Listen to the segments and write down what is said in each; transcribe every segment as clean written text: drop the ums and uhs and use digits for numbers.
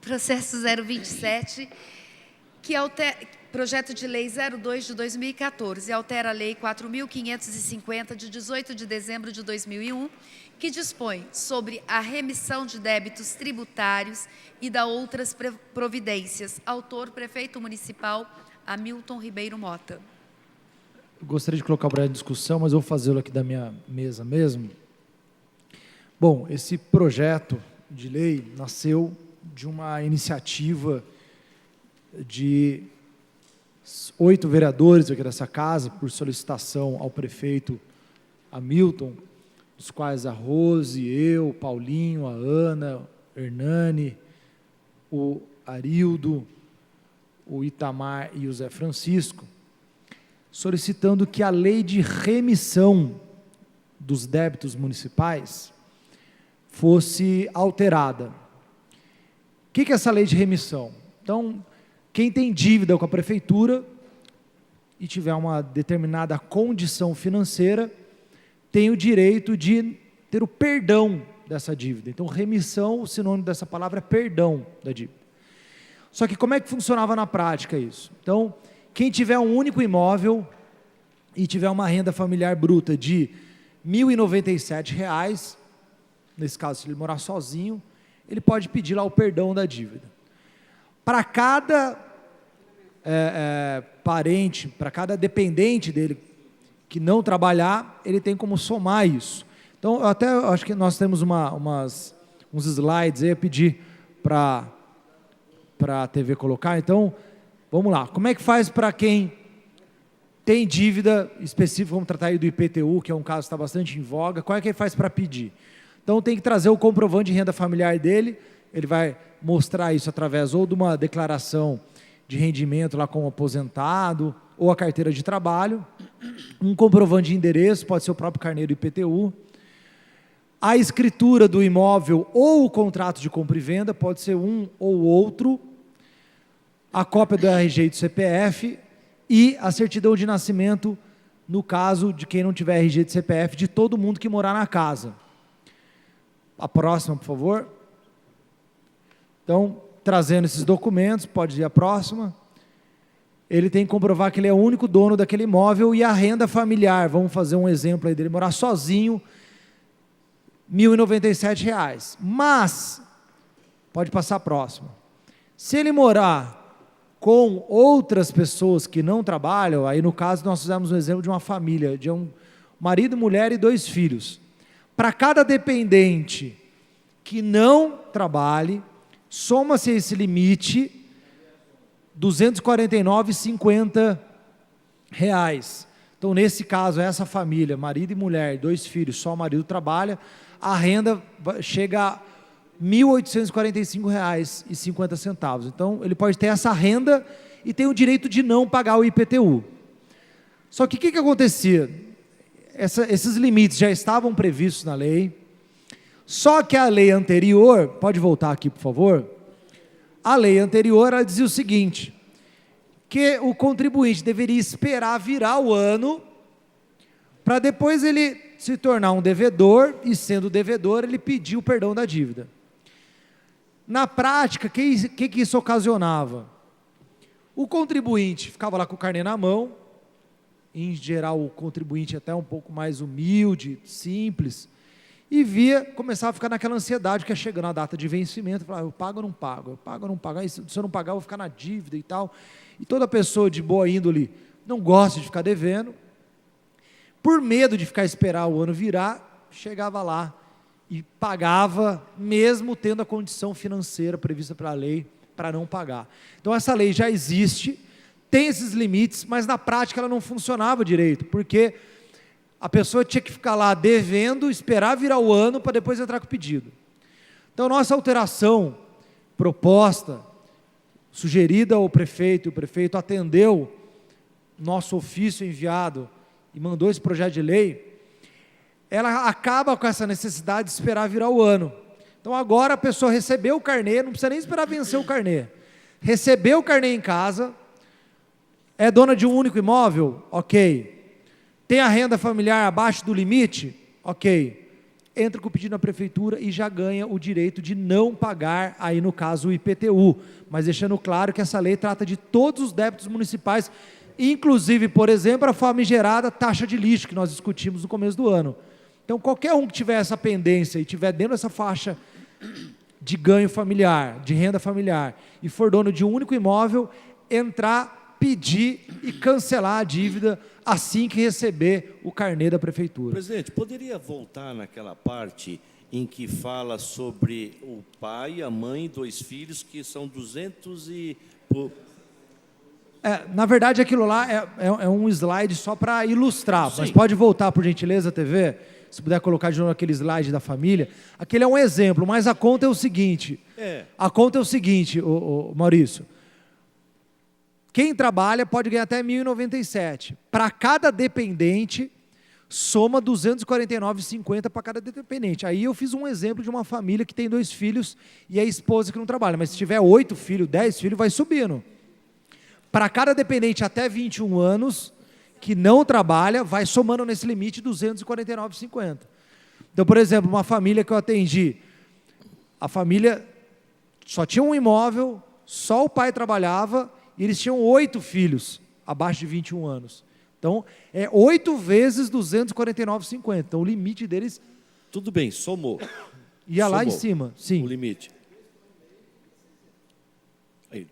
Processo 027, projeto de lei 02 de 2014, altera a lei 4.550 de 18 de dezembro de 2001, que dispõe sobre a remissão de débitos tributários e da outras providências. Autor, prefeito municipal Hamilton Ribeiro Mota. Eu gostaria de colocar o projeto em discussão, mas eu vou fazê-lo aqui da minha mesa mesmo. Bom, esse projeto de lei nasceu de uma iniciativa de 8 vereadores aqui dessa casa, por solicitação ao prefeito Hamilton, dos quais a Rose, eu, Paulinho, a Ana, Hernani, o Arildo, o Itamar e o Zé Francisco, solicitando que a lei de remissão dos débitos municipais fosse alterada. O que é essa lei de remissão? Então, quem tem dívida com a prefeitura e tiver uma determinada condição financeira, tem o direito de ter o perdão dessa dívida. Então, remissão, o sinônimo dessa palavra é perdão da dívida. Só que como é que funcionava na prática isso? Então, quem tiver um único imóvel e tiver uma renda familiar bruta de R$ 1.097, nesse caso, se ele morar sozinho, ele pode pedir lá o perdão da dívida. Para cada parente, para cada dependente dele que não trabalhar, ele tem como somar isso. Então, eu até acho que nós temos uns slides aí a pedir para a TV colocar. Então, vamos lá. Como é que faz para quem tem dívida específica, vamos tratar aí do IPTU, que é um caso que está bastante em voga, qual é que ele faz para pedir? Então, tem que trazer o comprovante de renda familiar dele, ele vai mostrar isso através ou de uma declaração de rendimento lá como aposentado, ou a carteira de trabalho, um comprovante de endereço, pode ser o próprio carnê do IPTU, a escritura do imóvel ou o contrato de compra e venda, pode ser um ou outro, a cópia do RG e do CPF e a certidão de nascimento, no caso de quem não tiver RG e CPF, de todo mundo que morar na casa. A próxima, por favor. Então, trazendo esses documentos, pode ir a próxima. Ele tem que comprovar que ele é o único dono daquele imóvel e a renda familiar, vamos fazer um exemplo aí dele morar sozinho, R$ 1.097. Mas, pode passar a próxima. Se ele morar com outras pessoas que não trabalham, aí no caso nós fizemos um exemplo de uma família, de um marido, mulher e 2 filhos. Para cada dependente que não trabalhe, soma-se esse limite R$ 249,50. Então, nesse caso, essa família, marido e mulher, 2 filhos, só o marido trabalha, a renda chega a R$ 1.845,50. Então, ele pode ter essa renda e tem o direito de não pagar o IPTU. Só que o que acontecia? Esses limites já estavam previstos na lei, só que a lei anterior, pode voltar aqui por favor, a lei anterior ela dizia o seguinte, que o contribuinte deveria esperar virar o ano, para depois ele se tornar um devedor, e sendo devedor ele pedir o perdão da dívida. Na prática, o que isso ocasionava? O contribuinte ficava lá com o carnê na mão, em geral o contribuinte até um pouco mais humilde, simples, e começava a ficar naquela ansiedade que é chegando a data de vencimento, falava, eu pago ou não pago, eu pago ou não pago, aí, se eu não pagar eu vou ficar na dívida e tal, e toda pessoa de boa índole não gosta de ficar devendo, por medo de esperar o ano virar, chegava lá e pagava, mesmo tendo a condição financeira prevista pela lei, para não pagar. Então essa lei já existe, tem esses limites, mas na prática ela não funcionava direito, porque a pessoa tinha que ficar lá devendo, esperar virar o ano para depois entrar com o pedido. Então nossa alteração proposta, sugerida ao prefeito, e o prefeito atendeu nosso ofício enviado e mandou esse projeto de lei, ela acaba com essa necessidade de esperar virar o ano. Então agora a pessoa recebeu o carnê, não precisa nem esperar vencer o carnê, recebeu o carnê em casa, é dona de um único imóvel? Ok. Tem a renda familiar abaixo do limite? Ok. entra com o pedido na prefeitura e já ganha o direito de não pagar, aí no caso, o IPTU. Mas deixando claro que essa lei trata de todos os débitos municipais, inclusive, por exemplo, a famigerada taxa de lixo, que nós discutimos no começo do ano. Então, qualquer um que tiver essa pendência e tiver dentro dessa faixa de ganho familiar, de renda familiar, e for dono de um único imóvel, entrar, pedir e cancelar a dívida assim que receber o carnê da prefeitura. Presidente, poderia voltar naquela parte em que fala sobre o pai, a mãe e 2 filhos, que são 200 e... Na verdade, aquilo lá é um slide só para ilustrar, Sim. mas pode voltar, por gentileza, TV? Se puder colocar de novo aquele slide da família. Aquele é um exemplo, mas a conta é o seguinte. A conta é o seguinte, Maurício. Quem trabalha pode ganhar até R$ 1.097. Para cada dependente, soma R$ 249,50 para cada dependente. Aí eu fiz um exemplo de uma família que tem 2 filhos e a esposa que não trabalha. Mas se tiver 8 filhos, 10 filhos, vai subindo. Para cada dependente até 21 anos, que não trabalha, vai somando nesse limite R$ 249,50. Então, por exemplo, uma família que eu atendi, a família só tinha um imóvel, só o pai trabalhava, e eles tinham 8 filhos, abaixo de 21 anos. Então, é 8 vezes R$ 249,50. Então, o limite deles... Tudo bem, somou. Ia lá em cima, sim. O limite.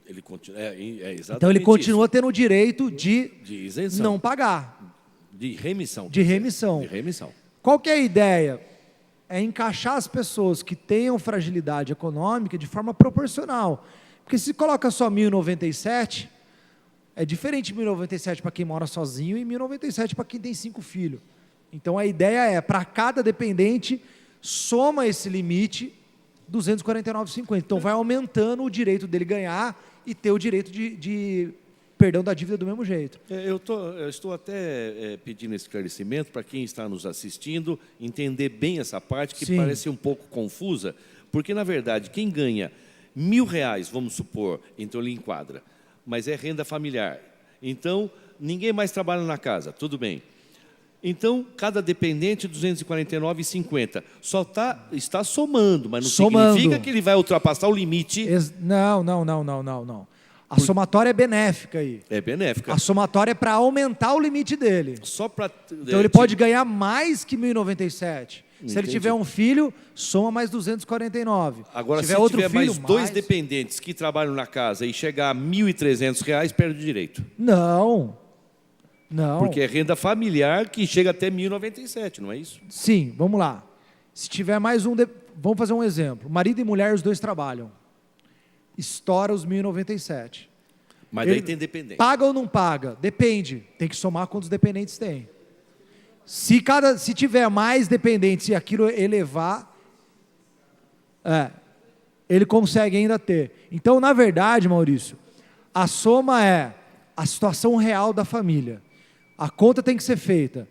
Ele continua, exatamente então, ele continua isso. tendo o direito de isenção. não pagar. De remissão. De remissão. De remissão. Qual que é a ideia? É encaixar as pessoas que tenham fragilidade econômica de forma proporcional. Porque se coloca só 1.097, é diferente de 1.097 para quem mora sozinho e 1.097 para quem tem 5 filhos. Então a ideia é, para cada dependente, soma esse limite, R$ 249,50. Então vai aumentando o direito dele ganhar e ter o direito de perdão da dívida do mesmo jeito. Eu estou até pedindo esclarecimento para quem está nos assistindo, entender bem essa parte, que parece um pouco confusa, porque, na verdade, quem ganha R$ 1.000, vamos supor, então ele enquadra, mas é renda familiar. Então, ninguém mais trabalha na casa, tudo bem. Então, cada dependente, R$ 249,50. Só está somando, mas não significa que ele vai ultrapassar o limite. Não. A somatória é benéfica aí. É benéfica. A somatória é para aumentar o limite dele. Só para... Então, ele pode ganhar mais que 1.097. Se ele tiver um filho, soma mais 249. Agora, se tiver outro filho, mais 2 dependentes que trabalham na casa e chegar a R$ 1.300, perde o direito. Não. Porque é renda familiar que chega até 1.097, não é isso? Sim, vamos lá. Se tiver mais um... Vamos fazer um exemplo. Marido e mulher, os 2 trabalham. Estoura os 1.097. Mas daí tem dependente. Paga ou não paga? Depende. Tem que somar quantos dependentes tem. Se tiver mais dependentes e aquilo elevar, ele consegue ainda ter. Então, na verdade, Maurício, a soma é a situação real da família. A conta tem que ser feita.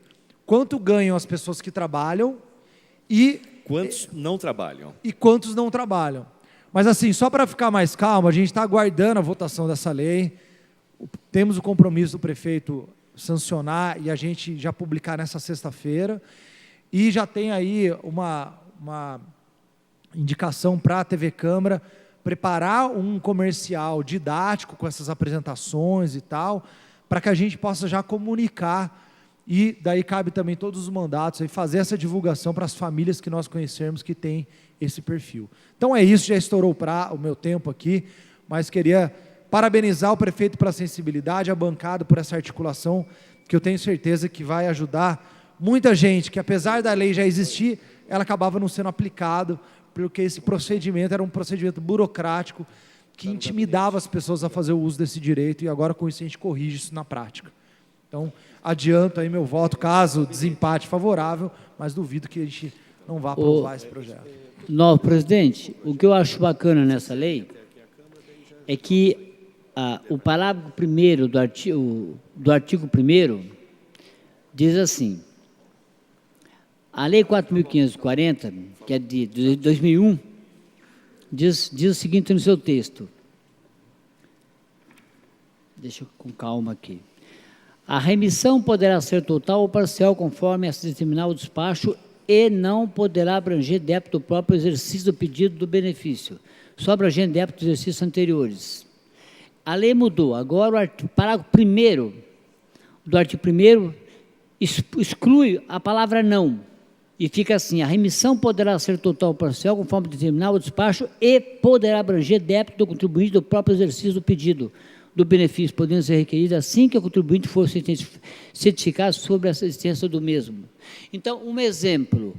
Quanto ganham as pessoas que trabalham e... Quantos não trabalham? E quantos não trabalham. Mas assim, só para ficar mais calmo, a gente está aguardando a votação dessa lei. Temos o compromisso do prefeito sancionar e a gente já publicar nessa sexta-feira. E já tem aí uma indicação para a TV Câmara preparar um comercial didático com essas apresentações e tal, para que a gente possa já comunicar, e daí cabe também todos os mandatos, aí fazer essa divulgação para as famílias que nós conhecermos que têm esse perfil. Então é isso, já estourou o meu tempo aqui, mas queria parabenizar o prefeito pela sensibilidade, a bancada por essa articulação, que eu tenho certeza que vai ajudar muita gente, que apesar da lei já existir, ela acabava não sendo aplicada, porque esse procedimento era um procedimento burocrático que intimidava as pessoas a fazer o uso desse direito, e agora com isso a gente corrige isso na prática. Então, adianto aí meu voto, caso desempate favorável, mas duvido que a gente não vá aprovar esse projeto. Novo presidente, o que eu acho bacana nessa lei é que o parágrafo 1º do artigo 1º diz assim: a Lei 4.540, que é de 2001, diz o seguinte no seu texto. Deixa eu com calma aqui. A remissão poderá ser total ou parcial, conforme a se determinar o despacho e não poderá abranger débito do próprio exercício do pedido do benefício, só abrangendo débito dos exercícios anteriores. A lei mudou. Agora, o parágrafo 1º do artigo 1º exclui a palavra não. E fica assim: a remissão poderá ser total ou parcial, conforme determinar o despacho, e poderá abranger débito do contribuinte do próprio exercício do pedido do benefício, podendo ser requerida assim que o contribuinte for certificado sobre a existência do mesmo. Então, um exemplo.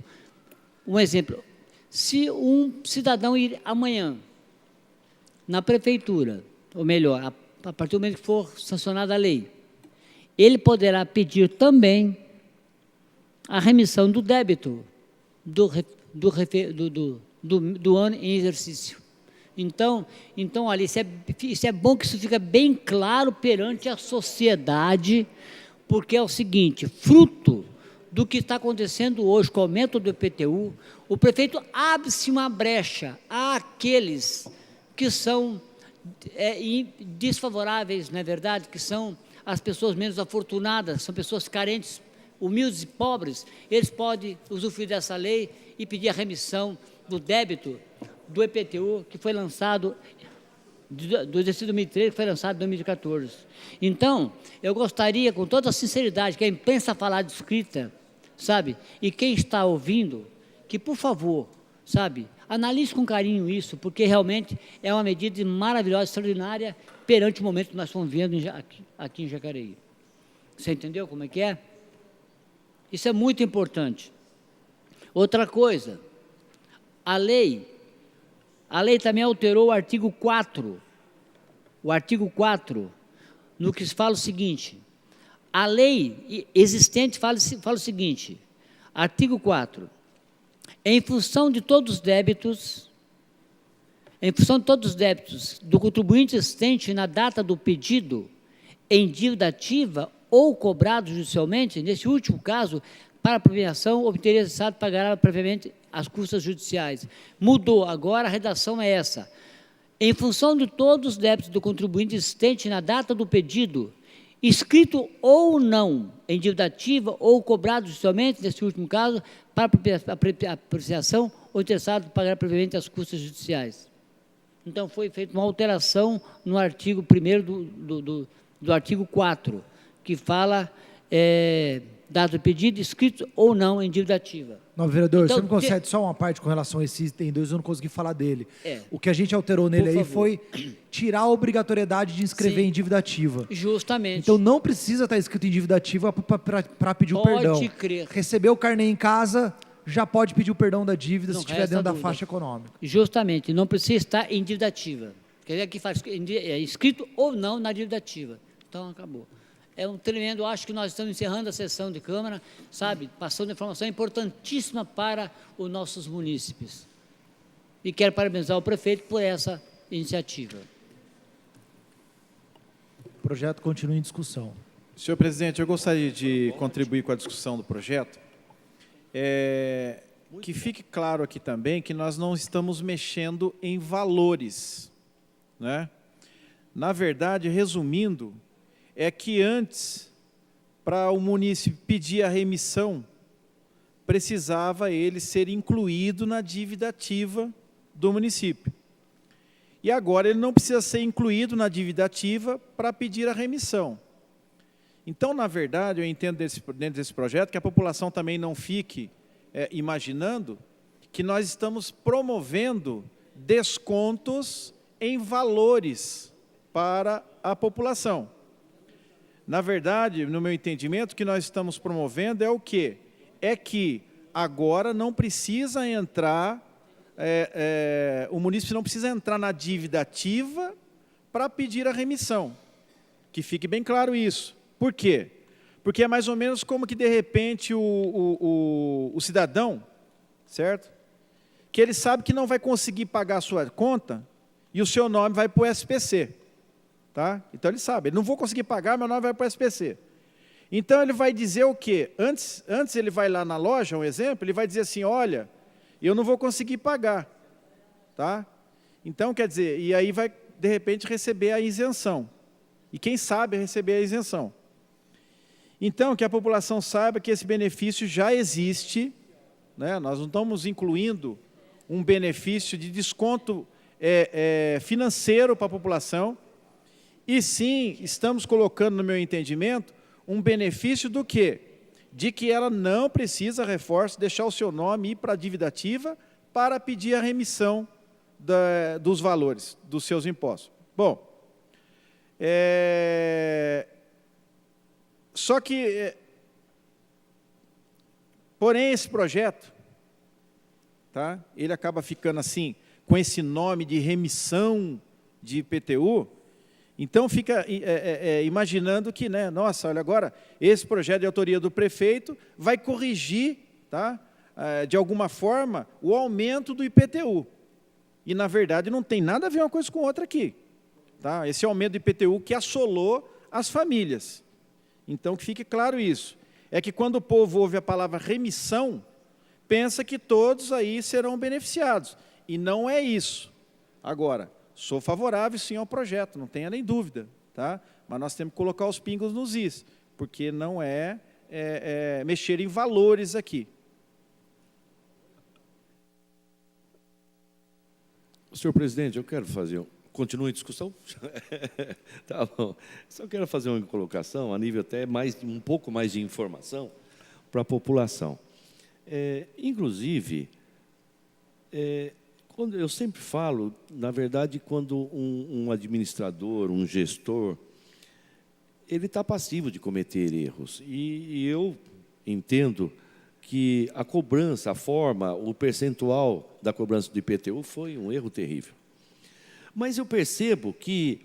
Se um cidadão ir amanhã na prefeitura, ou melhor, a partir do momento que for sancionada a lei, ele poderá pedir também a remissão do débito do ano em exercício. Então olha, isso é bom que isso fica bem claro perante a sociedade, porque é o seguinte: fruto do que está acontecendo hoje com o aumento do IPTU, o prefeito abre-se uma brecha àqueles que são desfavoráveis, não é verdade, que são as pessoas menos afortunadas, são pessoas carentes, humildes e pobres. Eles podem usufruir dessa lei e pedir a remissão do débito do IPTU, que foi lançado, do exercício 2013, que foi lançado em 2014. Então, eu gostaria, com toda a sinceridade, que a imprensa falar de escrita, sabe, e quem está ouvindo, que, por favor, sabe, analise com carinho isso, porque realmente é uma medida maravilhosa, extraordinária, perante o momento que nós estamos vivendo aqui em Jacareí. Você entendeu como é que é? Isso é muito importante. Outra coisa, a lei também alterou o artigo 4. O artigo 4, no que se fala o seguinte: a lei existente fala o seguinte, artigo 4, em função de todos os débitos do contribuinte existente na data do pedido em dívida ativa ou cobrado judicialmente, nesse último caso, para a premiação, o interessado pagará previamente as custas judiciais. Mudou, agora a redação é essa: em função de todos os débitos do contribuinte existente na data do pedido, escrito ou não em dívida ativa ou cobrado judicialmente, nesse último caso, para a apreciação, o interessado pagará previamente as custas judiciais. Então, foi feita uma alteração no artigo 1º do artigo 4, que fala, dado o pedido, escrito ou não em dívida ativa. Não, vereador, então, você me concede só uma parte com relação a esse item 2, eu não consegui falar dele. O que a gente alterou Por nele aí favor. foi tirar a obrigatoriedade de inscrever Sim. em dívida ativa. Justamente. Então não precisa estar escrito em dívida ativa para pedir o perdão. Pode crer. Recebeu o carnê em casa, já pode pedir o perdão da dívida Não se estiver resta dentro da dúvida. faixa econômica. Justamente, não precisa estar em dívida ativa. Quer dizer, aqui faz escrito ou não na dívida ativa. Então, acabou. É um tremendo, acho que nós estamos encerrando a sessão de Câmara, sabe, passando informação importantíssima para os nossos munícipes. E quero parabenizar o prefeito por essa iniciativa. O projeto continua em discussão. Senhor presidente, eu gostaria de contribuir com a discussão do projeto. Que fique claro aqui também que nós não estamos mexendo em valores, né? Na verdade, resumindo, é que antes, para o munícipe pedir a remissão, precisava ele ser incluído na dívida ativa do município. E agora ele não precisa ser incluído na dívida ativa para pedir a remissão. Então, na verdade, eu entendo dentro desse projeto que a população também não fique imaginando que nós estamos promovendo descontos em valores para a população. Na verdade, no meu entendimento, o que nós estamos promovendo é o quê? É que agora não precisa entrar, o munícipe não precisa entrar na dívida ativa para pedir a remissão. Que fique bem claro isso. Por quê? Porque é mais ou menos como que, de repente, o cidadão, certo? Que ele sabe que não vai conseguir pagar a sua conta e o seu nome vai para o SPC. Tá? Então ele sabe, ele não vou conseguir pagar, meu nome vai para o SPC. Então ele vai dizer o quê? Antes ele vai lá na loja, um exemplo, ele vai dizer assim, olha, eu não vou conseguir pagar. Tá? Então, quer dizer, e aí vai, de repente, receber a isenção. E quem sabe receber a isenção. Então, que a população saiba que esse benefício já existe, né? Nós não estamos incluindo um benefício de desconto financeiro para a população, e sim estamos colocando, no meu entendimento, um benefício do quê? De que ela não precisa, reforço, deixar o seu nome ir para a dívida ativa para pedir a remissão dos valores dos seus impostos. Bom, só que, porém, esse projeto, tá, ele acaba ficando assim, com esse nome de remissão de IPTU. Então, fica imaginando que, né, nossa, olha agora, esse projeto de autoria do prefeito vai corrigir, tá, de alguma forma, o aumento do IPTU. E, na verdade, não tem nada a ver uma coisa com outra aqui. Tá? Esse aumento do IPTU que assolou as famílias. Então, que fique claro isso. É que quando o povo ouve a palavra remissão, pensa que todos aí serão beneficiados. E não é isso. Agora, sou favorável sim ao projeto, não tenha nem dúvida, tá? Mas nós temos que colocar os pingos nos is, porque não mexer em valores aqui. Senhor presidente, eu quero fazer... Continua em discussão? Tá bom. Só quero fazer uma colocação, a nível até um pouco mais de informação para a população. Inclusive, quando eu sempre falo, na verdade, quando um administrador, um gestor, ele está passivo de cometer erros. E eu entendo que a cobrança, a forma, o percentual da cobrança do IPTU foi um erro terrível. Mas eu percebo que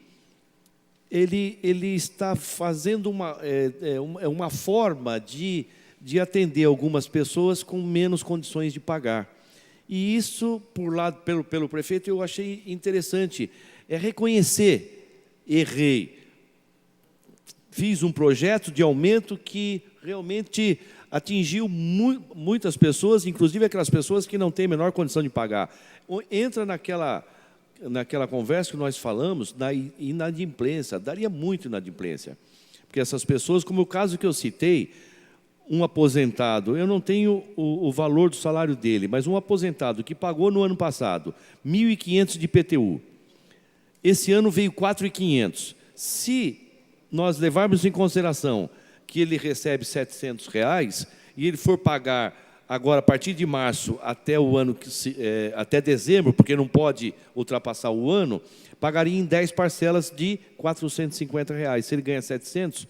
ele está fazendo uma forma de atender algumas pessoas com menos condições de pagar. E isso, pelo prefeito, eu achei interessante. É reconhecer, errei. Fiz um projeto de aumento que realmente atingiu muitas pessoas, inclusive aquelas pessoas que não têm a menor condição de pagar. Entra naquela conversa que nós falamos, na inadimplência, daria muito inadimplência. Porque essas pessoas, como o caso que eu citei, um aposentado, eu não tenho o valor do salário dele, mas um aposentado que pagou no ano passado 1.500 de IPTU, esse ano veio 4.500. Se nós levarmos em consideração que ele recebe R$700 e ele for pagar agora, a partir de março até até dezembro, porque não pode ultrapassar o ano, pagaria em 10 parcelas de R$450. Se ele ganha 700,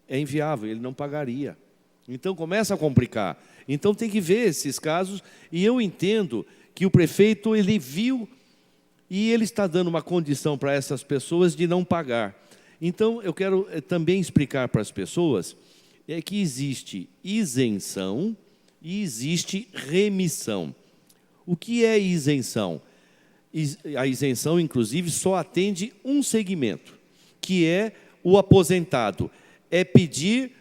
é inviável, ele não pagaria. Então, começa a complicar. Então, tem que ver esses casos, e eu entendo que o prefeito, ele viu, e ele está dando uma condição para essas pessoas de não pagar. Então, eu quero também explicar para as pessoas que existe isenção, e existe remissão. O que é isenção? A isenção, inclusive, só atende um segmento, que é o aposentado. É pedir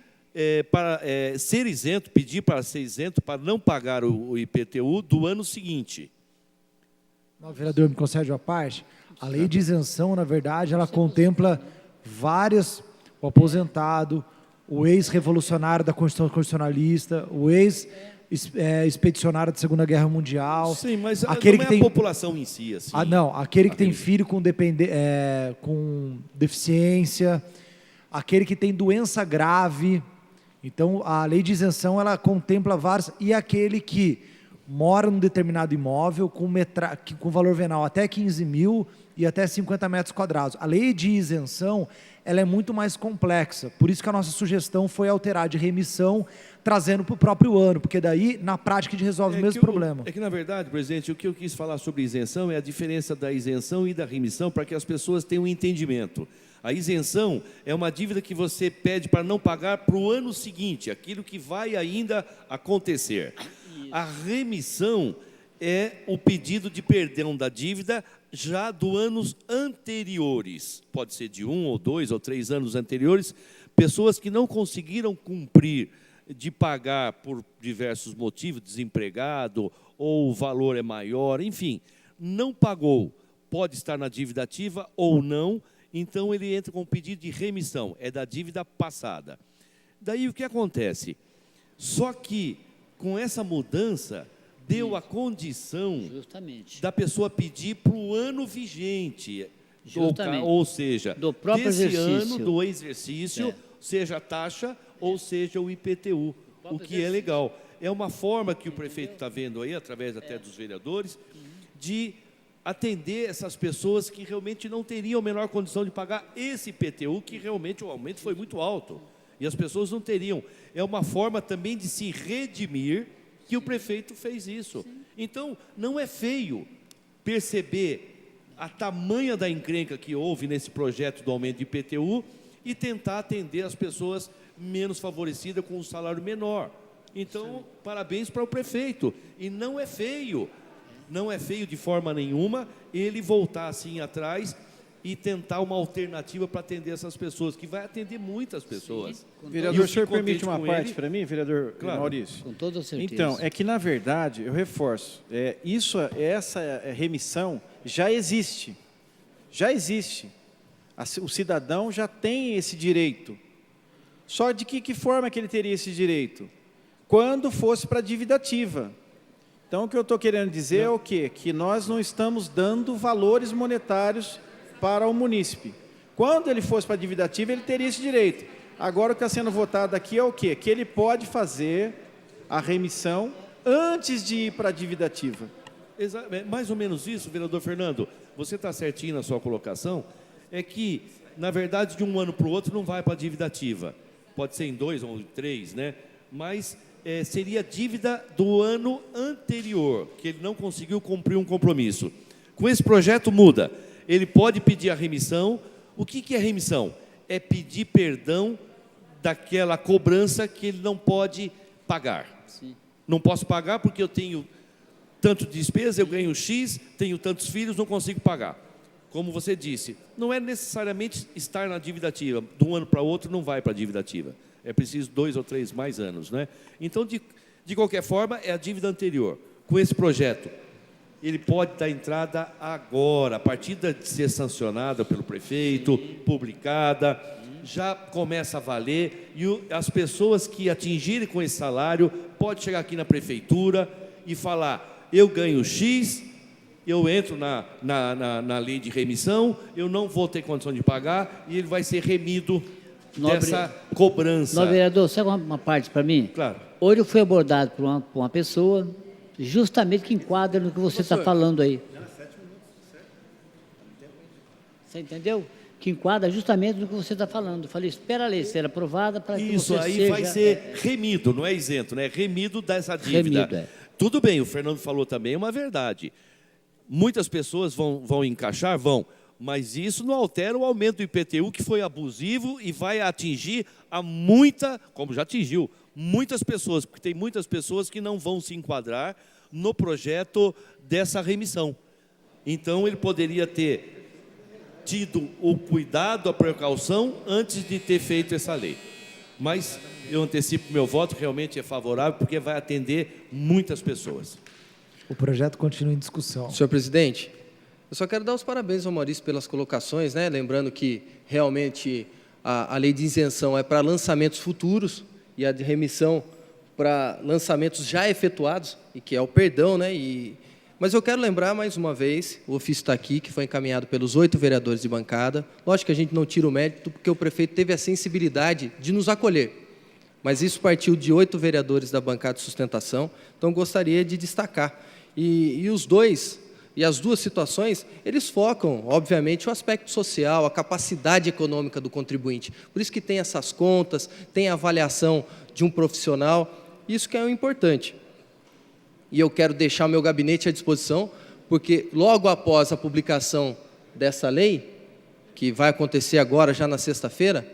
para ser isento, pedir para ser isento, para não pagar o IPTU do ano seguinte. Não, vereador, me concede uma parte? A lei de isenção, na verdade, ela contempla várias, o aposentado, o ex-revolucionário da Constituição Constitucionalista, o ex-expedicionário da Segunda Guerra Mundial. Sim, mas aquele não é que tem a população em si. Assim, aquele que tem filho com deficiência, aquele que tem doença grave. Então, a lei de isenção, ela contempla vários, e aquele que mora num determinado imóvel com valor venal até 15 mil e até 50 metros quadrados. A lei de isenção, ela é muito mais complexa, por isso que a nossa sugestão foi alterar de remissão, trazendo para o próprio ano, porque daí, na prática, a gente resolve o mesmo problema. É que, na verdade, presidente, o que eu quis falar sobre isenção é a diferença da isenção e da remissão, para que as pessoas tenham um entendimento. A isenção é uma dívida que você pede para não pagar para o ano seguinte, aquilo que vai ainda acontecer. A remissão é o pedido de perdão da dívida já dos anos anteriores. Pode ser de 1 ou 2 ou 3 anos anteriores, pessoas que não conseguiram cumprir de pagar por diversos motivos, desempregado, ou o valor é maior, enfim, não pagou, pode estar na dívida ativa ou não, então ele entra com um pedido de remissão, é da dívida passada. Daí o que acontece? Só que com essa mudança, deu a condição Justamente. da pessoa pedir para o ano vigente. Justamente. Ou seja, Do próprio desse exercício. ano, do exercício, seja a taxa ou seja o IPTU, o que é legal. É uma forma que o prefeito está vendo aí, através até dos vereadores, de atender essas pessoas que realmente não teriam a menor condição de pagar esse IPTU, que realmente o aumento foi muito alto. E as pessoas não teriam. É uma forma também de se redimir que o prefeito fez isso. Então, não é feio perceber a tamanha da encrenca que houve nesse projeto do aumento do IPTU e tentar atender as pessoas menos favorecidas com um salário menor. Então, parabéns para o prefeito. E não é feio de forma nenhuma ele voltar assim atrás e tentar uma alternativa para atender essas pessoas, que vai atender muitas pessoas. Vereador, o senhor permite uma parte para mim, vereador Claro. Maurício? Com toda certeza. Então, é que, na verdade, eu reforço, essa remissão já existe. Já existe. O cidadão já tem esse direito. Só de que forma que ele teria esse direito? Quando fosse para a dívida ativa. Então, o que eu estou querendo dizer é o quê? Que nós não estamos dando valores monetários para o munícipe. Quando ele fosse para a dívida ativa, ele teria esse direito. Agora, o que está sendo votado aqui é o quê? Que ele pode fazer a remissão antes de ir para a dívida ativa. É mais ou menos isso, vereador Fernando. Você está certinho na sua colocação. É que, na verdade, de um ano para o outro não vai para a dívida ativa. Pode ser em 2 ou 3, né? Mas seria dívida do ano anterior, que ele não conseguiu cumprir um compromisso. Com esse projeto muda. Ele pode pedir a remissão. O que é remissão? É pedir perdão daquela cobrança que ele não pode pagar. Sim. Não posso pagar porque eu tenho tanto de despesa, eu ganho X, tenho tantos filhos, não consigo pagar. Como você disse, não é necessariamente estar na dívida ativa. De um ano para outro não vai para a dívida ativa. É preciso 2 ou 3 mais anos, né? Então, de qualquer forma, é a dívida anterior. Com esse projeto, ele pode dar entrada agora, a partir de ser sancionada pelo prefeito, publicada, já começa a valer, e as pessoas que atingirem com esse salário, podem chegar aqui na prefeitura e falar, eu ganho X, eu entro na lei de remissão, eu não vou ter condição de pagar, e ele vai ser remido dessa cobrança. Vereador, sabe uma parte para mim? Claro. Hoje eu fui abordado por uma pessoa, justamente que enquadra no que você está falando aí. Você entendeu? Que enquadra justamente no que você está falando. Eu falei, espera a lei ser aprovada para que Isso você aí seja... vai ser remido, não é isento, né? Remido dessa dívida. Remido, Tudo bem, o Fernando falou também, é uma verdade. Muitas pessoas vão encaixar, mas isso não altera o aumento do IPTU, que foi abusivo e vai atingir como já atingiu, muitas pessoas, porque tem muitas pessoas que não vão se enquadrar no projeto dessa remissão. Então, ele poderia ter tido o cuidado, a precaução, antes de ter feito essa lei. Mas eu antecipo meu voto, realmente é favorável, porque vai atender muitas pessoas. O projeto continua em discussão. Senhor presidente, eu só quero dar os parabéns ao Maurício pelas colocações, né? Lembrando que realmente a lei de isenção é para lançamentos futuros e a de remissão para lançamentos já efetuados, e que é o perdão, né? Mas eu quero lembrar mais uma vez, o ofício está aqui, que foi encaminhado pelos 8 vereadores de bancada. Lógico que a gente não tira o mérito, porque o prefeito teve a sensibilidade de nos acolher. Mas isso partiu de 8 vereadores da bancada de sustentação, então gostaria de destacar. E as duas situações, eles focam, obviamente, o aspecto social, a capacidade econômica do contribuinte. Por isso que tem essas contas, tem a avaliação de um profissional, isso que é o importante. E eu quero deixar o meu gabinete à disposição, porque logo após a publicação dessa lei, que vai acontecer agora, já na sexta-feira,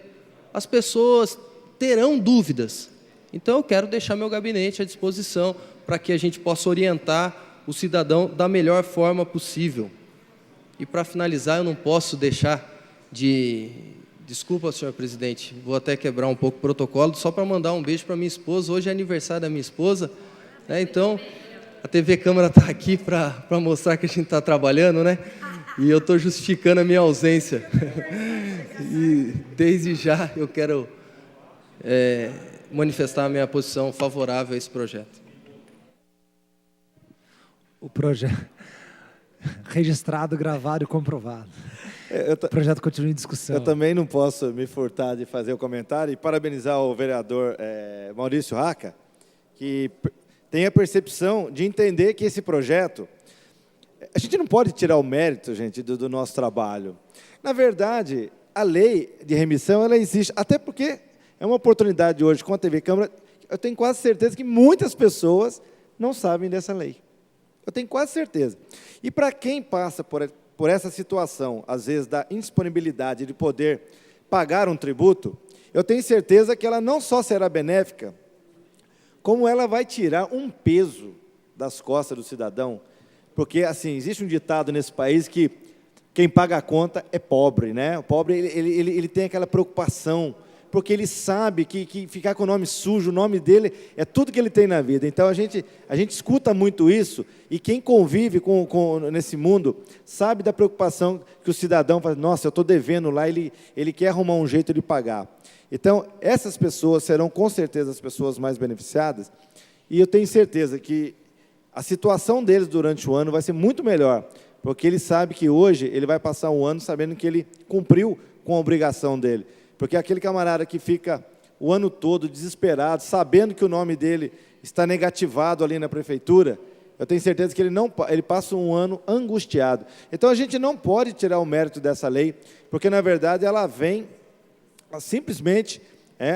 as pessoas terão dúvidas. Então, eu quero deixar meu gabinete à disposição para que a gente possa orientar o cidadão da melhor forma possível. E, para finalizar, eu não posso deixar de... Desculpa, senhor presidente, vou até quebrar um pouco o protocolo, só para mandar um beijo para minha esposa. Hoje é aniversário da minha esposa, né? Então, a TV Câmara está aqui para mostrar que a gente está trabalhando, né? E eu estou justificando a minha ausência. E, desde já, eu quero manifestar a minha posição favorável a esse projeto. O projeto registrado, gravado e comprovado. O projeto continua em discussão. Eu também não posso me furtar de fazer o comentário e parabenizar o vereador Maurício Raca, que tem a percepção de entender que esse projeto... A gente não pode tirar o mérito, gente, do nosso trabalho. Na verdade, a lei de remissão, ela existe, até porque é uma oportunidade hoje com a TV Câmara. Eu tenho quase certeza que muitas pessoas não sabem dessa lei. Eu tenho quase certeza. E para quem passa por essa situação, às vezes, da indisponibilidade de poder pagar um tributo, eu tenho certeza que ela não só será benéfica, como ela vai tirar um peso das costas do cidadão, porque, assim, existe um ditado nesse país que quem paga a conta é pobre, né? O pobre, ele tem aquela preocupação, porque ele sabe que ficar com o nome sujo, o nome dele é tudo que ele tem na vida. Então, a gente escuta muito isso, e quem convive nesse mundo sabe da preocupação que o cidadão faz, nossa, eu estou devendo lá, ele quer arrumar um jeito de pagar. Então, essas pessoas serão, com certeza, as pessoas mais beneficiadas, e eu tenho certeza que a situação deles durante o ano vai ser muito melhor, porque ele sabe que hoje ele vai passar um ano sabendo que ele cumpriu com a obrigação dele. Porque aquele camarada que fica o ano todo desesperado, sabendo que o nome dele está negativado ali na prefeitura, eu tenho certeza que ele passa um ano angustiado. Então, a gente não pode tirar o mérito dessa lei, porque, na verdade, ela vem simplesmente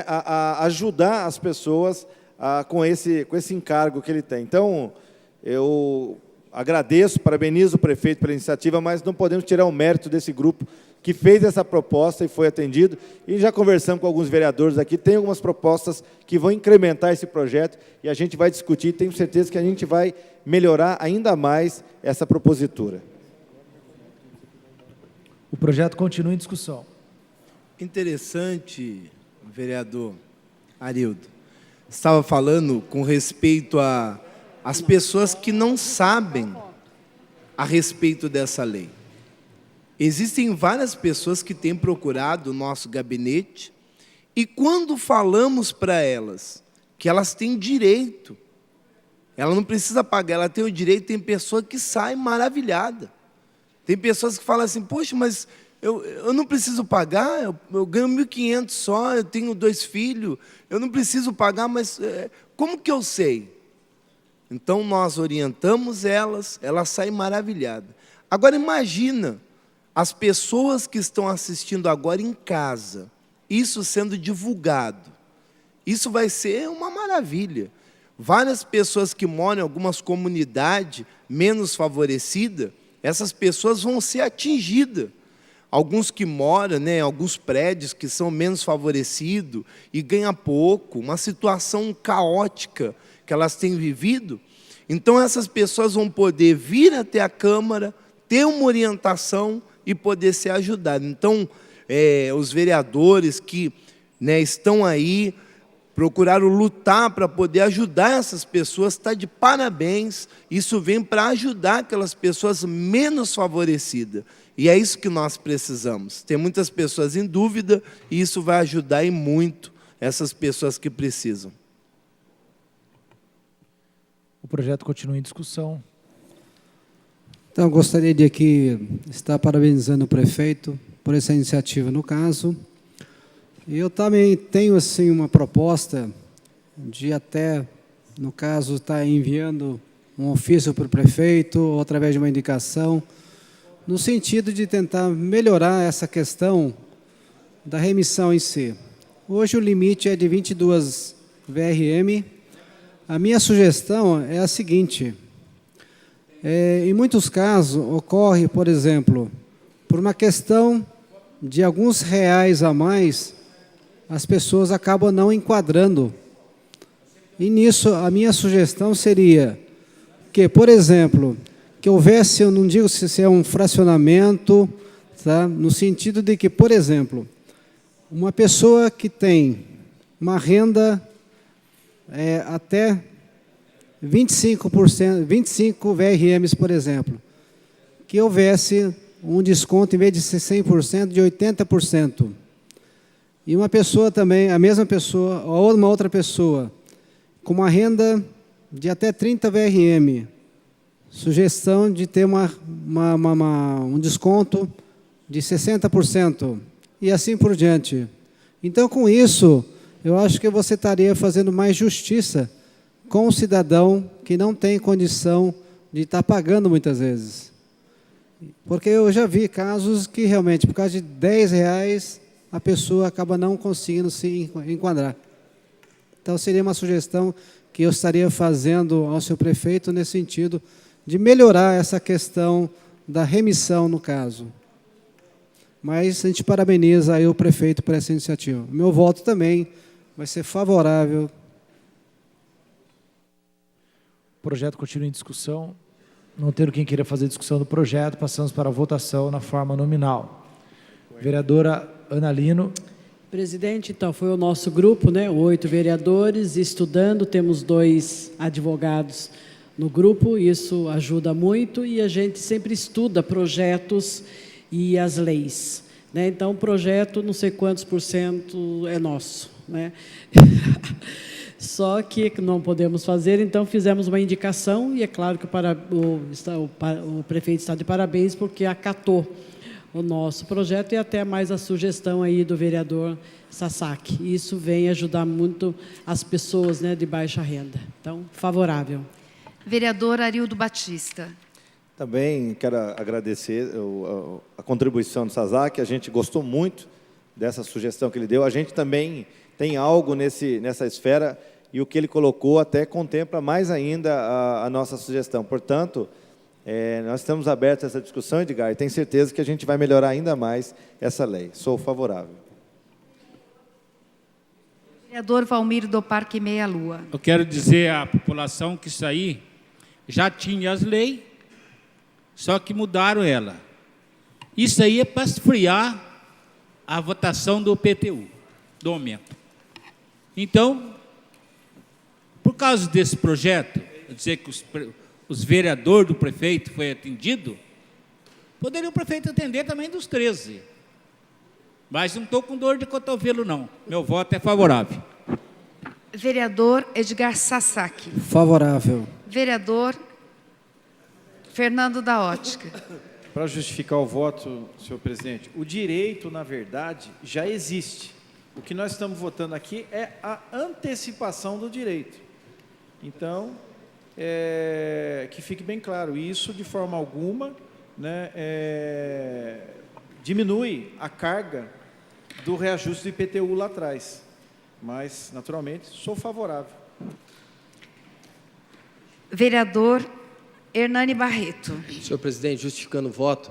a ajudar as pessoas com esse encargo que ele tem. Então, eu agradeço, parabenizo o prefeito pela iniciativa, mas não podemos tirar o mérito desse grupo que fez essa proposta e foi atendido. E já conversamos com alguns vereadores aqui, tem algumas propostas que vão incrementar esse projeto e a gente vai discutir, tenho certeza que a gente vai melhorar ainda mais essa propositura. O projeto continua em discussão. Interessante, vereador Arildo. Estava falando com respeito às pessoas que não sabem a respeito dessa lei. Existem várias pessoas que têm procurado o nosso gabinete e quando falamos para elas que elas têm direito, ela não precisa pagar, ela tem o direito, tem pessoa que sai maravilhada. Tem pessoas que falam assim, poxa, mas eu não preciso pagar, eu ganho 1.500 só, eu tenho 2 filhos, eu não preciso pagar, mas como que eu sei? Então, nós orientamos elas saem maravilhadas. Agora, imagina as pessoas que estão assistindo agora em casa, isso sendo divulgado. Isso vai ser uma maravilha. Várias pessoas que moram em algumas comunidades menos favorecidas, essas pessoas vão ser atingidas. Alguns que moram em alguns prédios que são menos favorecidos e ganham pouco, uma situação caótica que elas têm vivido. Então, essas pessoas vão poder vir até a Câmara, ter uma orientação e poder ser ajudadas. Então, os vereadores que estão aí, procuraram lutar para poder ajudar essas pessoas, está de parabéns. Isso vem para ajudar aquelas pessoas menos favorecidas. E é isso que nós precisamos. Tem muitas pessoas em dúvida e isso vai ajudar e muito essas pessoas que precisam. O projeto continua em discussão. Então, eu gostaria de aqui estar parabenizando o prefeito por essa iniciativa no caso. E eu também tenho assim uma proposta de até, no caso, estar enviando um ofício para o prefeito ou através de uma indicação, no sentido de tentar melhorar essa questão da remissão em si. Hoje o limite é de 22 VRM. A minha sugestão é a seguinte: em muitos casos ocorre, por exemplo, por uma questão de alguns reais a mais, as pessoas acabam não enquadrando. E nisso a minha sugestão seria que, por exemplo, que houvesse, eu não digo se é um fracionamento, tá? No sentido de que, por exemplo, uma pessoa que tem uma renda até 25%, 25 VRMs, por exemplo, que houvesse um desconto, em vez de ser 100%, de 80%. E uma pessoa também, a mesma pessoa, ou uma outra pessoa, com uma renda de até 30 VRM, sugestão de ter um desconto de 60% e assim por diante. Então, com isso, eu acho que você estaria fazendo mais justiça com o cidadão que não tem condição de estar pagando muitas vezes. Porque eu já vi casos que realmente, por causa de R$10, a pessoa acaba não conseguindo se enquadrar. Então, seria uma sugestão que eu estaria fazendo ao seu prefeito nesse sentido de melhorar essa questão da remissão, no caso. Mas a gente parabeniza aí o prefeito por essa iniciativa. O meu voto também vai ser favorável. O projeto continua em discussão. Não tendo quem queira fazer discussão do projeto, passamos para a votação na forma nominal. Vereadora Ana Lino. Presidente, então, foi o nosso grupo, né, 8 vereadores estudando, temos 2 advogados no grupo, isso ajuda muito, e a gente sempre estuda projetos e as leis, né? Então, o projeto, não sei quantos % é nosso, né? Só que não podemos fazer, então fizemos uma indicação, e é claro que o prefeito está de parabéns, porque acatou o nosso projeto e até mais a sugestão aí do vereador Sasaki. Isso vem ajudar muito as pessoas, né, de baixa renda. Então, favorável. Vereador Arildo Batista. Também quero agradecer a contribuição do Sasaki. A gente gostou muito dessa sugestão que ele deu. A gente também tem algo nessa esfera e o que ele colocou até contempla mais ainda a nossa sugestão. Portanto, nós estamos abertos a essa discussão, Edgar, e tenho certeza que a gente vai melhorar ainda mais essa lei. Sou favorável. Vereador Valmir do Parque Meia Lua. Eu quero dizer à população que isso aí já tinha as leis, só que mudaram ela. Isso aí é para esfriar a votação do PTU, do aumento. Então, por causa desse projeto, dizer que os vereadores do prefeito foi atendido, poderia o prefeito atender também dos 13. Mas não estou com dor de cotovelo, não. Meu voto é favorável. Vereador Edgar Sasaki. Favorável. Vereador Fernando da Ótica. Para justificar o voto, senhor presidente, o direito, na verdade, já existe. O que nós estamos votando aqui é a antecipação do direito. Então, que fique bem claro, isso de forma alguma, né, diminui a carga do reajuste do IPTU lá atrás. Mas, naturalmente, sou favorável. Vereador Hernani Barreto. Senhor presidente, justificando o voto,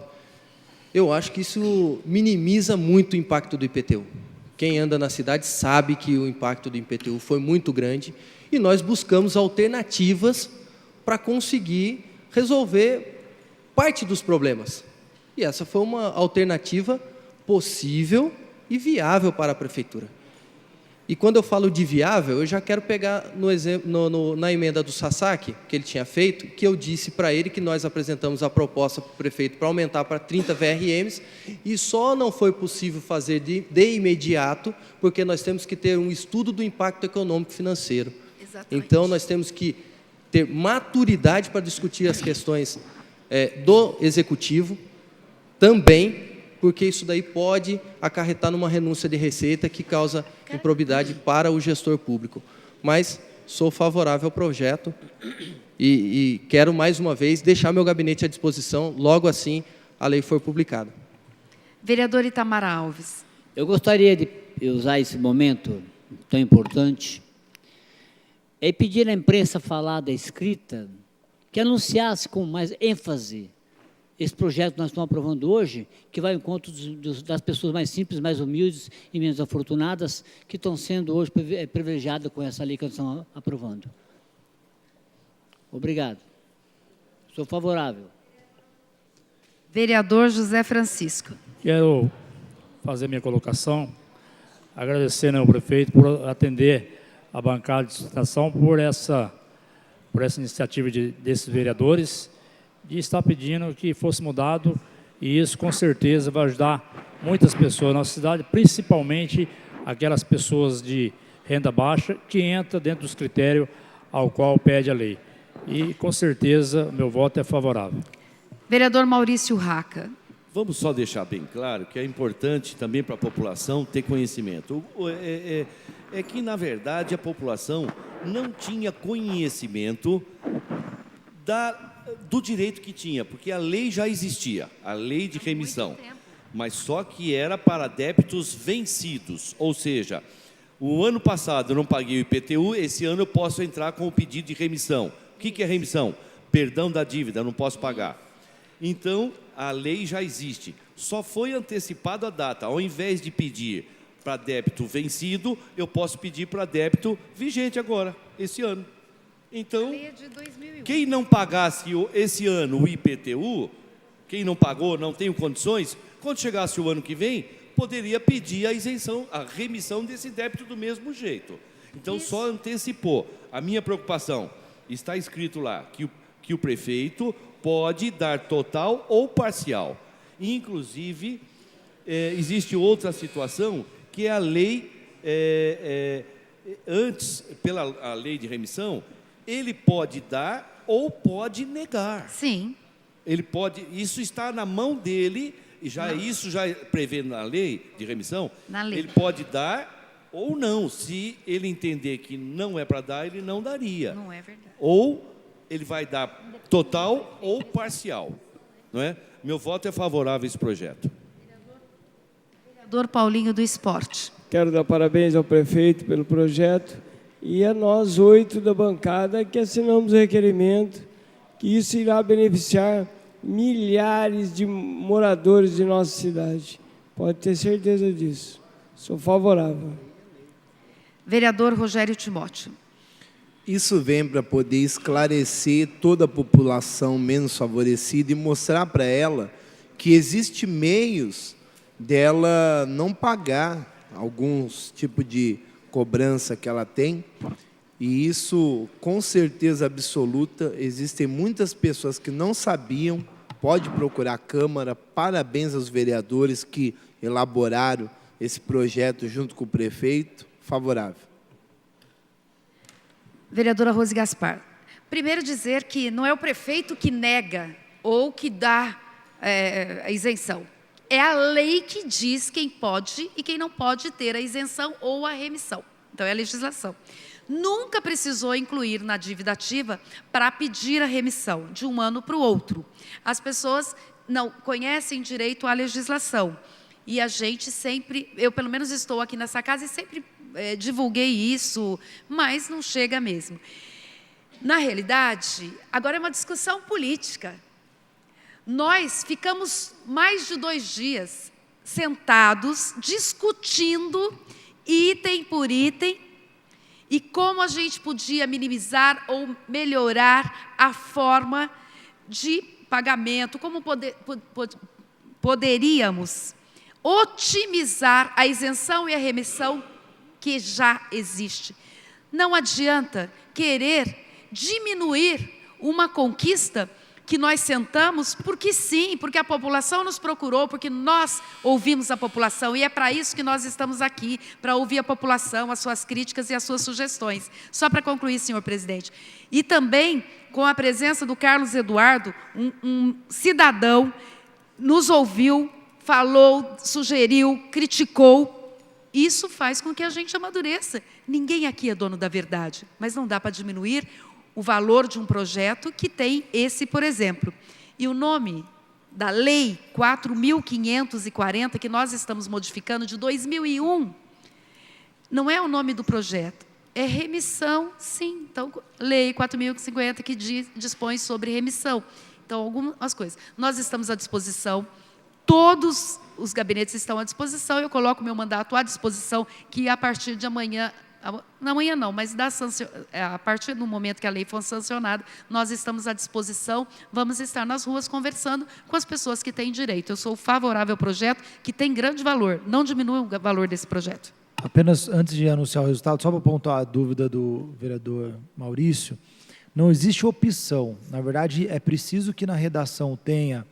eu acho que isso minimiza muito o impacto do IPTU. Quem anda na cidade sabe que o impacto do IPTU foi muito grande e nós buscamos alternativas para conseguir resolver parte dos problemas. E essa foi uma alternativa possível e viável para a prefeitura. E quando eu falo de viável, eu já quero pegar no exemplo, na emenda do Sasaki, que ele tinha feito, que eu disse para ele que nós apresentamos a proposta para o prefeito para aumentar para 30 VRMs, e só não foi possível fazer de imediato, porque nós temos que ter um estudo do impacto econômico e financeiro. Exatamente. Então, nós temos que ter maturidade para discutir as questões do Executivo, também, porque isso daí pode acarretar numa renúncia de receita que causa improbidade para o gestor público. Mas sou favorável ao projeto e quero, mais uma vez, deixar meu gabinete à disposição logo assim a lei for publicada. Vereador Itamar Alves. Eu gostaria de usar esse momento tão importante e pedir à imprensa falada, escrita, que anunciasse com mais ênfase esse projeto que nós estamos aprovando hoje, que vai ao encontro das pessoas mais simples, mais humildes e menos afortunadas, que estão sendo hoje privilegiadas com essa lei que nós estamos aprovando. Obrigado. Sou favorável. Vereador José Francisco. Quero fazer minha colocação, agradecendo ao prefeito por atender a bancada de sustentação por essa iniciativa desses vereadores, de estar pedindo que fosse mudado, e isso com certeza vai ajudar muitas pessoas na nossa cidade, principalmente aquelas pessoas de renda baixa que entram dentro dos critérios ao qual pede a lei. e, com certeza, meu voto é favorável. Vereador Maurício Raca. Vamos só deixar bem claro que é importante também para a população ter conhecimento. É que, na verdade, a população não tinha conhecimento do direito que tinha, porque a lei já existia, a lei de remissão, mas só que era para débitos vencidos, ou seja, o ano passado eu não paguei o IPTU, esse ano eu posso entrar com o pedido de remissão. O que é remissão? Perdão da dívida, eu não posso pagar. Então, a lei já existe, só foi antecipada a data. Ao invés de pedir para débito vencido, eu posso pedir para débito vigente agora, esse ano. Então, quem não pagasse esse ano o IPTU, quem não pagou, não tem condições, quando chegasse o ano que vem, poderia pedir a isenção, a remissão desse débito do mesmo jeito. Então, só antecipou. A minha preocupação, está escrito lá, que o prefeito pode dar total ou parcial. Inclusive, existe outra situação, que é a lei, antes, pela lei de remissão, ele pode dar ou pode negar. Sim. Ele pode, isso está na mão dele, e isso já prevê na lei de remissão, ele pode dar ou não. Se ele entender que não é para dar, ele não daria. Não é verdade. Ou ele vai dar total ou parcial. Não é? Meu voto é favorável a esse projeto. Vereador Paulinho do Esporte. Quero dar parabéns ao prefeito pelo projeto e a nós 8 da bancada que assinamos o requerimento, que isso irá beneficiar milhares de moradores de nossa cidade. Pode ter certeza disso. Sou favorável. Vereador Rogério Timóteo. Isso vem para poder esclarecer toda a população menos favorecida e mostrar para ela que existe meios dela não pagar alguns tipos de cobrança que ela tem. E isso, com certeza absoluta, existem muitas pessoas que não sabiam. Pode procurar a Câmara. Parabéns aos vereadores que elaboraram esse projeto junto com o prefeito. Favorável. Vereadora Rose Gaspar. Primeiro dizer que não é o prefeito que nega ou que dá a isenção. É a lei que diz quem pode e quem não pode ter a isenção ou a remissão. Então, é a legislação. Nunca precisou incluir na dívida ativa para pedir a remissão de um ano para o outro. As pessoas não conhecem direito à legislação. E a gente sempre, eu pelo menos estou aqui nessa casa e sempre divulguei isso, mas não chega mesmo. Na realidade, agora é uma discussão política. Nós ficamos mais de 2 dias sentados, discutindo item por item, e como a gente podia minimizar ou melhorar a forma de pagamento, como poderíamos otimizar a isenção e a remissão que já existe. Não adianta querer diminuir uma conquista que nós sentamos, porque sim, porque a população nos procurou, porque nós ouvimos a população, e é para isso que nós estamos aqui, para ouvir a população, as suas críticas e as suas sugestões. Só para concluir, senhor presidente. E também, com a presença do Carlos Eduardo, um cidadão nos ouviu, falou, sugeriu, criticou. Isso faz com que a gente amadureça. Ninguém aqui é dono da verdade, mas não dá para diminuir o valor de um projeto que tem esse, por exemplo. E o nome da Lei 4.540, que nós estamos modificando, de 2001, não é o nome do projeto, é remissão, sim. Então, Lei 4.050, que dispõe sobre remissão. Então, algumas coisas. Nós estamos à disposição, todos os gabinetes estão à disposição, eu coloco meu mandato à disposição, que a partir de amanhã, amanhã não, mas a partir do momento que a lei for sancionada, nós estamos à disposição, vamos estar nas ruas conversando com as pessoas que têm direito. Eu sou favorável ao projeto, que tem grande valor, não diminui o valor desse projeto. Apenas antes de anunciar o resultado, só para pontuar a dúvida do vereador Maurício, não existe opção. Na verdade, é preciso que na redação tenha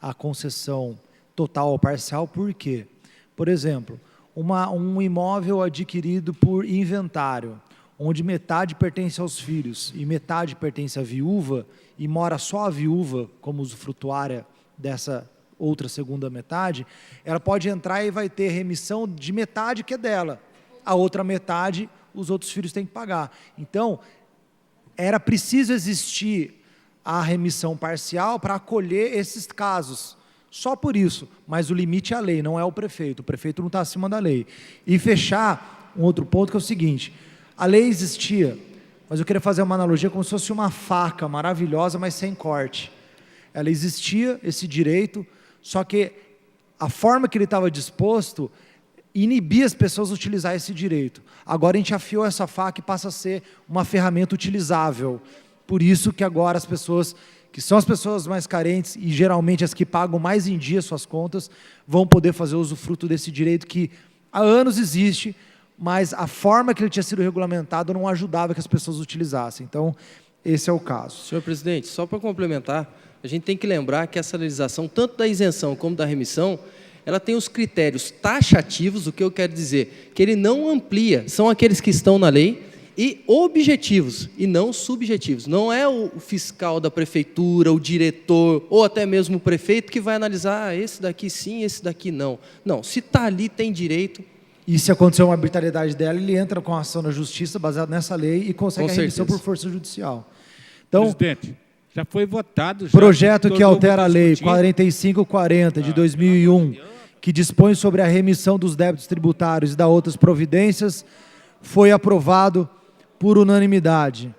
a concessão total ou parcial. Por quê? Por exemplo, um imóvel adquirido por inventário, onde metade pertence aos filhos e metade pertence à viúva, e mora só a viúva como usufrutuária dessa outra segunda metade, ela pode entrar e vai ter remissão de metade que é dela. A outra metade, os outros filhos têm que pagar. Então, era preciso existir a remissão parcial para acolher esses casos. Só por isso, mas o limite é a lei, não é o prefeito não está acima da lei. E fechar um outro ponto que é o seguinte, a lei existia, mas eu queria fazer uma analogia como se fosse uma faca maravilhosa, mas sem corte. Ela existia, esse direito, só que a forma que ele estava disposto inibia as pessoas a utilizar esse direito. Agora a gente afiou essa faca e passa a ser uma ferramenta utilizável. Por isso que agora as pessoas, que são as pessoas mais carentes e geralmente as que pagam mais em dia suas contas, vão poder fazer usufruto desse direito que há anos existe, mas a forma que ele tinha sido regulamentado não ajudava que as pessoas utilizassem. Então, esse é o caso. Senhor presidente, só para complementar, a gente tem que lembrar que essa legislação, tanto da isenção como da remissão, ela tem os critérios taxativos, o que eu quero dizer, que ele não amplia, são aqueles que estão na lei, e objetivos, e não subjetivos. Não é o fiscal da prefeitura, o diretor, ou até mesmo o prefeito que vai analisar, esse daqui sim, esse daqui não. Não, se está ali, tem direito. E se acontecer uma arbitrariedade dela, ele entra com a ação na justiça baseada nessa lei e consegue a remissão por força judicial. Então, presidente, já foi votado. Projeto que altera a lei 4540 de 2001, que dispõe sobre a remissão dos débitos tributários e da outras providências, foi aprovado por unanimidade.